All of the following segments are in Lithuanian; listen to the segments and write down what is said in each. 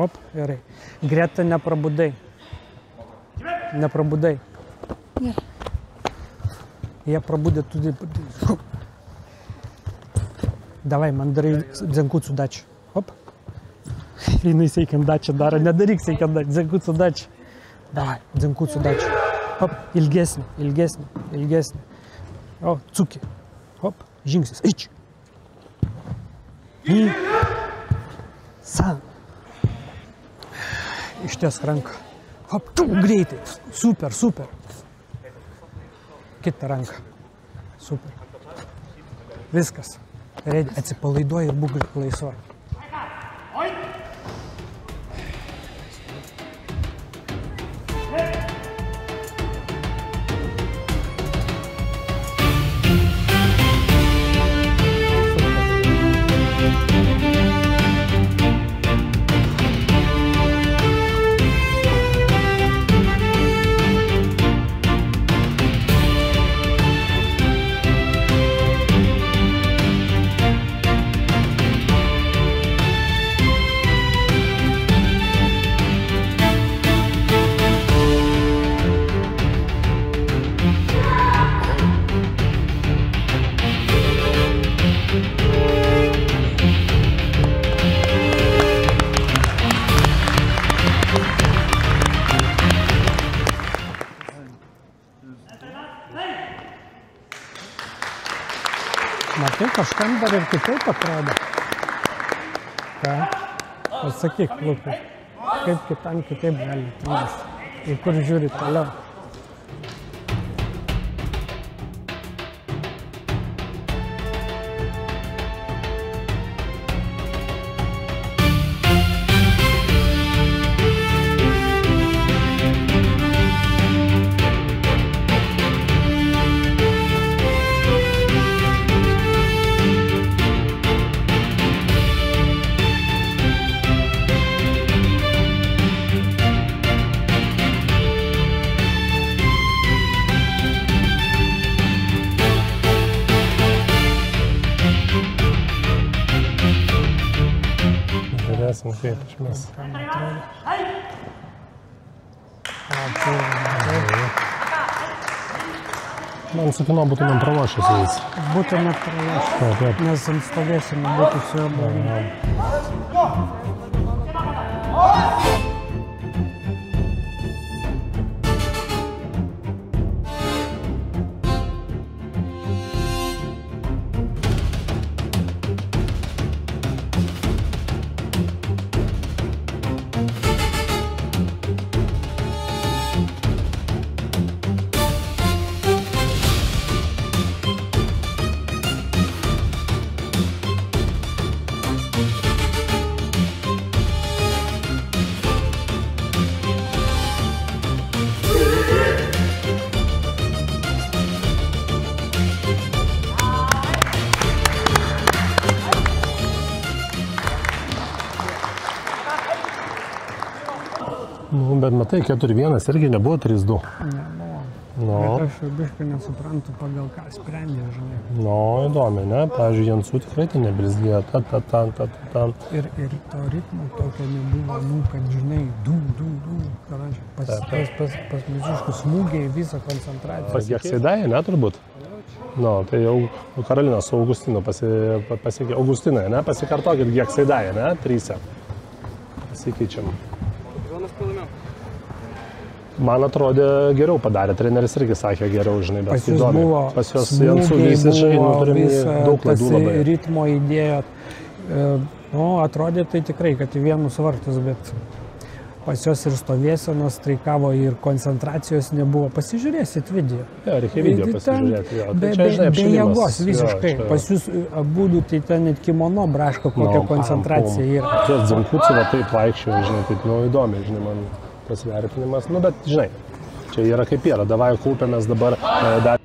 Op, gerai. Greta, neprabudai. Neprabudai. Jie prabudė, tu... Davai, man darai dzenkucų dačių. Op. Jinai seikiam dačią daro, nedaryk seikiam dačią, dzenkucų dačių. Davai, dzenkucų dačių. Op, ilgesnį, ilgesnį, ilgesnį. O, cuki. Op, žingsnis. Eič. San. Išties ranką. Hop, tu, greitai. Super, super. Kita ranka. Super. Viskas. Atsipalaiduoji ir būk laisva. Matai, kažkam dar ir kitaip atrodo. Ką? Pasakyk, Lukai, kaip kitam kitaip gali atrodyt. Į kur žiūri toliau. Žiūrėsim, kaip iš mes. Man su kino būtumėm pralošęs jais. Būtume pralošę, nes ant stovėsime būtų su jo blogai. Nu, bet matai, 4-1 irgi nebuvo 3-2. Nebuvo. Nu. Bet aš jau biškai nesuprantu, pagal ką sprendė, žinai. Nu, įdomi, ne? Pavyzdžiui, Jansų tikrai tai neblizgėjo, ta. Ir to ritmo tokio nebuvo, nu, kad, žinai, du. Pas muziškus smūgiai, visą koncentraciją. Pas Geksaidai, ne, turbūt? Nu, tai jau Karolina su Augustinu pasiekė. Augustinai, ne? Pasikartokit Geksaidai, ne? 3. Pasikeičiam. Man atrodė geriau padarė, treneris irgi sakė geriau, žinai, bet įdomi. Pas jos Jansų visiškai turime daug klaidų labai. Ritmo idėja, nu, atrodė tai tikrai, kad į vienus vartus, bet pas jos ir stovėsenos streikavo ir koncentracijos nebuvo. Pasižiūrėsit video. Jo, reikia video pasižiūrėti, jo. Be jėgos visiškai. Pas jūs abudu, tai ten net kimono braško, kokia koncentracija yra. Ties Dzenkucų, va taip vaikščiojo, žinai, taip, nu, įdomi, žinai, man tas vertinimas. Nu, bet, žinai, čia yra kaip yra. Davai kaupiamės dabar dar.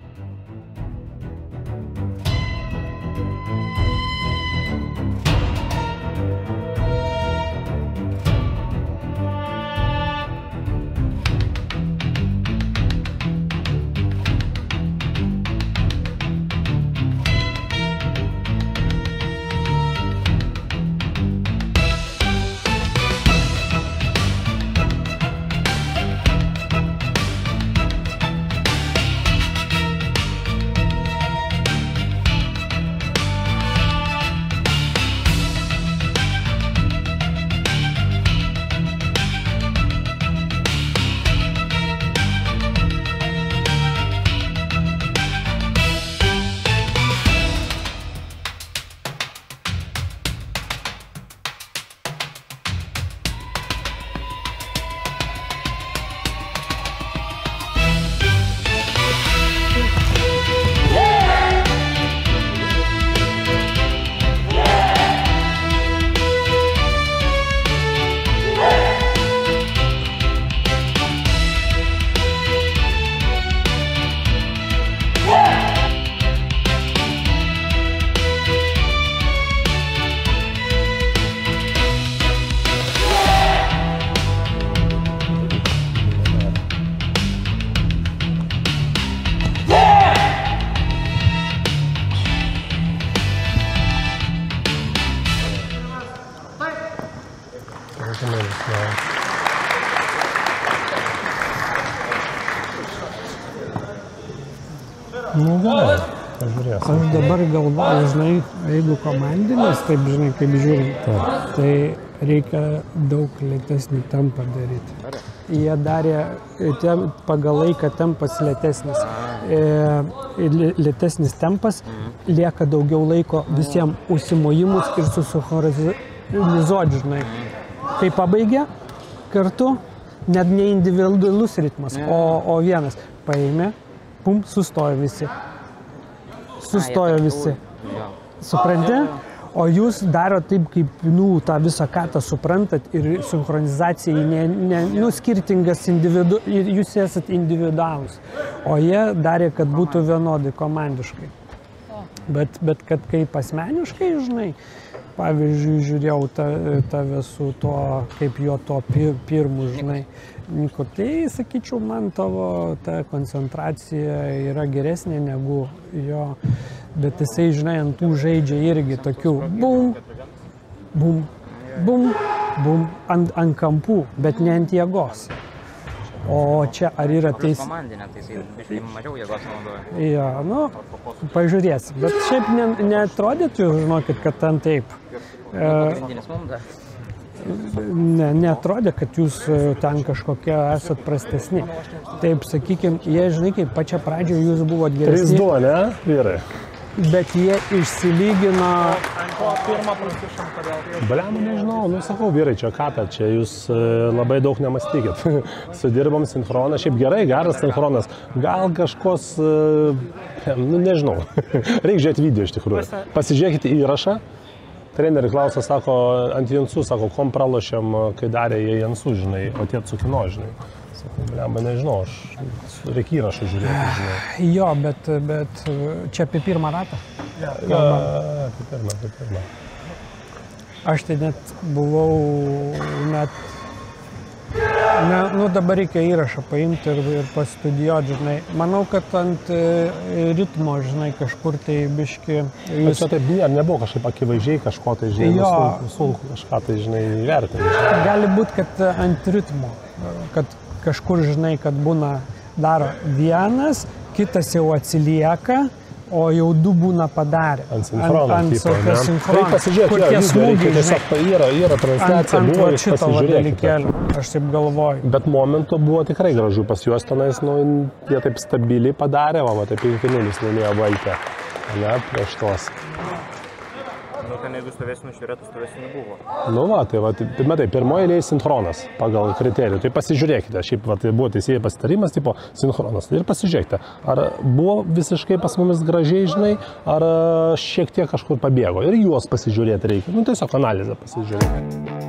Nu, gerai. Pažiūrėsim. Aš dabar galvoju, žinai, jeigu komandinis, taip žinai, kaip žiūrint, tai reikia daug lėtesnį tempą daryti. Jie darė, pagal laiką tempas lėtesnis. Lėtesnis tempas lieka daugiau laiko visiems užsimojimus ir susinchronizuoti, žinai. Kai pabaigia kartu, net ne individualus ritmas, o vienas paėmė, pum, sustojo visi. Supranti? O jūs daro taip, kaip, tą visą katą suprantat ir sinchronizacija, skirtingas jūs esat individualus. O jie darė, kad būtų vienodai komandiškai. Bet kad kaip asmeniškai, žinai, pavyzdžiui, žiūrėjau tave su to, kaip jo to pirmu, žinai, Niko, tai, sakyčiau, man tavo ta koncentracija yra geresnė negu jo, bet jisai, žinai, ant tų žaidžia irgi tokių bum, bum, bum, bum, ant kampų, bet ne ant jėgos. O čia ar yra teis... Komandinė, tai jisai biškai mažiau jėgos naudoja. Jo, nu, pažiūrėsim. Bet šiaip neatrodytų, žinokit, kad ten taip. Pagrindinis mums dar. Neatrodė, kad jūs ten kažkokie esat prastesni. Taip, sakykime, jie, žinai, kaip pačią pradžią jūs buvot geresni. 3-2, ne, vyrai? Bet jie išsilygino... Bliam, nežinau, sakau, vyrai, čia katą, čia jūs labai daug nemastykit. Sudirbom sinchroną, šiaip gerai, geras sinchronas. Gal kažkos, nežinau, reikia žiūrėti video iš tikrųjų. Pasižiūrėkite įrašą. Treneri klausia, sako, ant Jansų, sako, kom pralošiam, kai darė jie Jansų, žinai, o tie Cukino, žinai. Sakau, bliamba, nežinau, reikia įrašą žiūrėti, žinai. Jo, bet čia apie pirmą ratą? Apie pirmą. Aš tai net buvau, dabar reikia įrašą paimti ir pastudijuoti, žinai. Manau, kad ant ritmo, žinai, kažkur tai biški... Bet čia taip nebuvo kažkaip akivaizdžiai kažko tai, žinai, sunku kažką tai, žinai, įvertinti. Gali būti, kad ant ritmo, kad kažkur, žinai, kad būna daro vienas, kitas jau atsilieka, o jau du būna padarę. Ant sinchrono, tipo, ne? Sinchrono. Tai pasižiūrėti, reikia tiesiog, yra transliacija, buvo iš pasižiūrėkite. Aš taip galvoju. Bet momentu buvo tikrai gražu pas juos tenais, jie taip stabiliai padarė, va, taip 5-0 laimėjo Valtę, ne, prieš tos. Nu, ten jeigu stovėsinių šviretų, stovėsinių buvo. Nu, va, tai matai, pirmoje eilėje sinchronas pagal kriterijų. Tai pasižiūrėkite, šiaip tai buvo teisėjai pasitarimas, tipo sinchronas. Ir pasižiūrėkite, ar buvo visiškai pas mumis gražiai, žinai, ar šiek tiek kažkur pabėgo. Ir juos pasižiūrėti reikia. Nu, tiesiog analizę pasižiūrėti.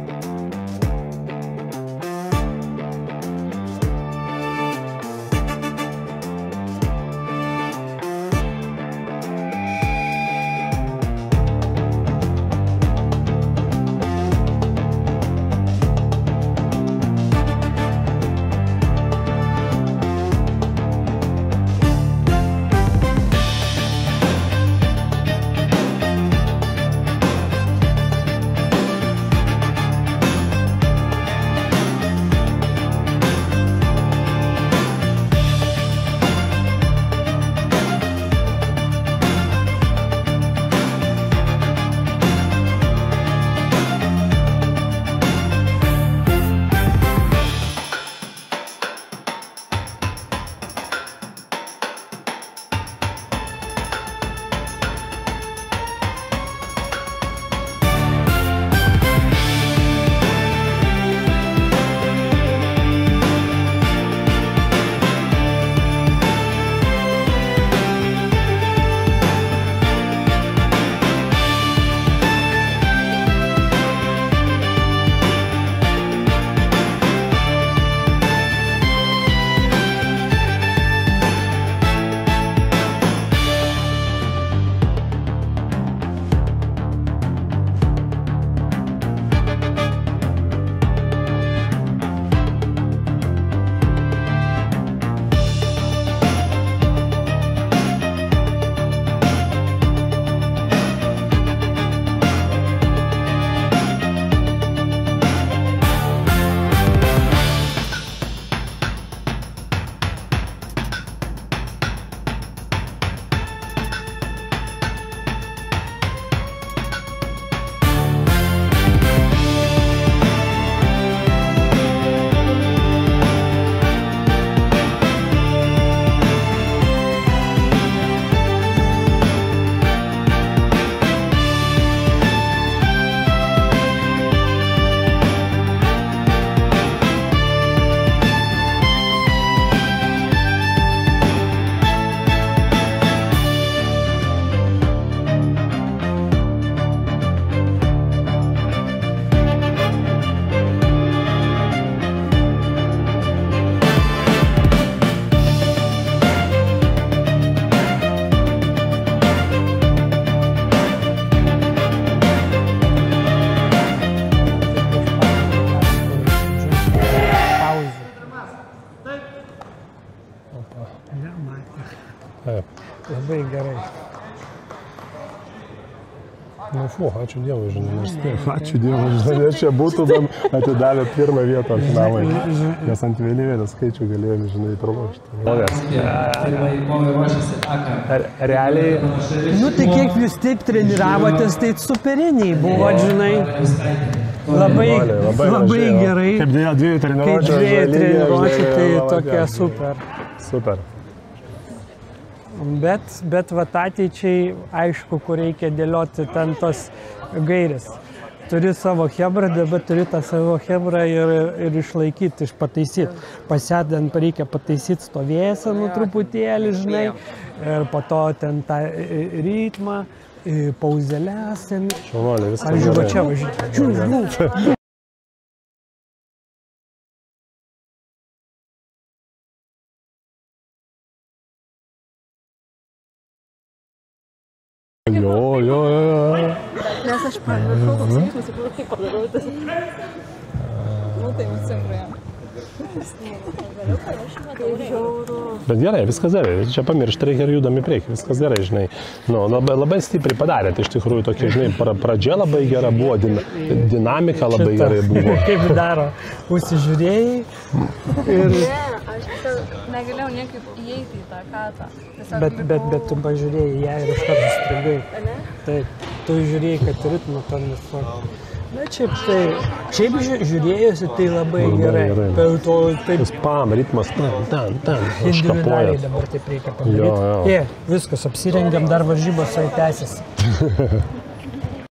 Taip. Labai gerai. Nu, ačiū Dievui, žinai, nes taip, ačiū Dievui, žinai, nes čia būtumėm atidavę pirmą vietą finalai, nes ant vėliavėlio skaičių galėjome, žinai, pralošti. Realiai... Nu, tai kiek jūs taip treniravotės, tai superiniai buvo, žinai. Labai gerai. Kaip dviejų treniruočių, tai tokia super. Super. Bet vat ateičiai, aišku, kur reikia dėlioti ten tos gairės. Turi savo hebrą, dabar turi tą savo hebrą ir išlaikyti, pataisyti. Pasėdant reikia pataisyti stovėseną truputėlį, žinai, ir po to ten tą ritmą, pauzelės. Šaunuolė, viskas gerai. Aš va čia važiuoju. Jo. Nes aš pamiršau, koks jausmas, kaip padarau tas. Nu, tai visingai. Bet gerai, viskas gerai. Čia pamiršti reikia ir judam į priekį. Viskas gerai, žinai. Nu, labai stipriai padarėt. Iš tikrųjų, tokia, žinai, pradžia labai gera buvo, dinamika labai gerai buvo. Kaip daro, užsižiūrėjai ir... Ne, aš negalėjau niekaip įeiti į tą katą. Bet tu pažiūrėjai ją ir iš karto strigai. Taip, tu žiūrėjai, kad ritmo to nesvarbu. Bet šiaip žiūrėjusi tai labai gerai. Per to taip... Spam, ritmas, ten, individualiai dabar taip reikia padaryti. Viskas, apsirengiam, dar varžybos tęsiasi.